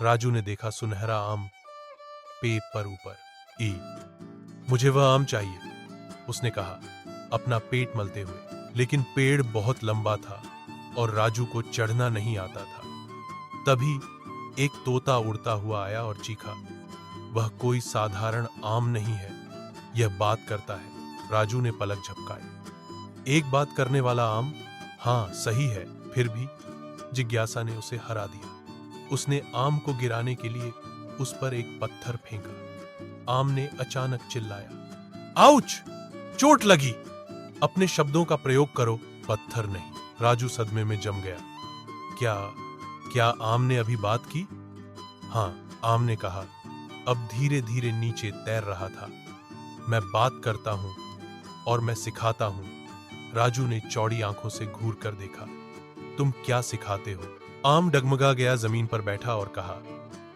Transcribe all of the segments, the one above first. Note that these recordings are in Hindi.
राजू ने देखा सुनहरा आम पेड़ पर ऊपर। मुझे वह आम चाहिए, उसने कहा अपना पेट मलते हुए। लेकिन पेड़ बहुत लंबा था और राजू को चढ़ना नहीं आता था। तभी एक तोता उड़ता हुआ आया और चीखा, वह कोई साधारण आम नहीं है, यह बात करता है। राजू ने पलक झपकाई। एक बात करने वाला आम? हाँ सही है। फिर भी जिज्ञासा ने उसे हरा दिया। उसने आम को गिराने के लिए उस पर एक पत्थर फेंका। आम ने अचानक चिल्लाया, आउच! चोट लगी! अपने शब्दों का प्रयोग करो, पत्थर नहीं। राजू सदमे में जम गया। क्या क्या आम ने अभी बात की? हाँ, आम ने कहा, अब धीरे धीरे नीचे तैर रहा था। मैं बात करता हूं और मैं सिखाता हूं। राजू ने चौड़ी आंखों से घूर कर देखा। तुम क्या सिखाते हो? आम डगमगा गया, जमीन पर बैठा और कहा,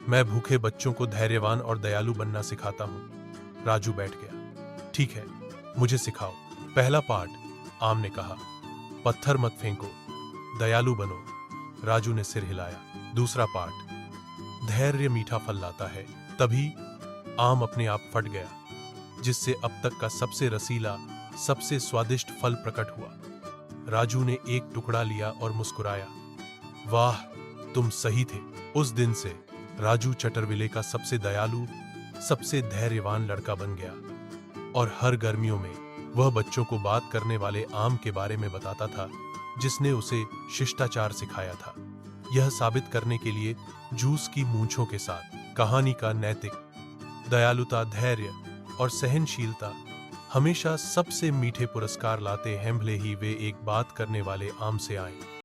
मैं भूखे बच्चों को धैर्यवान और दयालु बनना सिखाता हूं। राजू बैठ गया। ठीक है, मुझे सिखाओ। पहला पाठ, आम ने कहा, पत्थर मत फेंको, दयालु बनो। राजू ने सिर हिलाया। दूसरा पाठ, धैर्य मीठा फल लाता है। तभी आम अपने आप फट गया, जिससे अब तक का सबसे रसीला, सबसे स्वादिष्ट फल प्रकट हुआ। राजू ने एक टुकड़ा लिया और मुस्कुराया। वाह, तुम सही थे। उस दिन से राजू चटरविले का सबसे दयालु, सबसे धैर्यवान लड़का बन गया और हर गर्मियों में वह बच्चों को बात करने वाले आम के बारे में बताता था, जिसने उसे शिष्टाचार सिखाया था। यह साबित करने के लिए जूस की मूंछों के साथ कहानी का नैतिक, दयालुता, धैर्य और सहनशीलता हमेशा सबसे मीठे पुरस्कार लाते हैं, भले ही वे एक बात करने वाले आम से आए।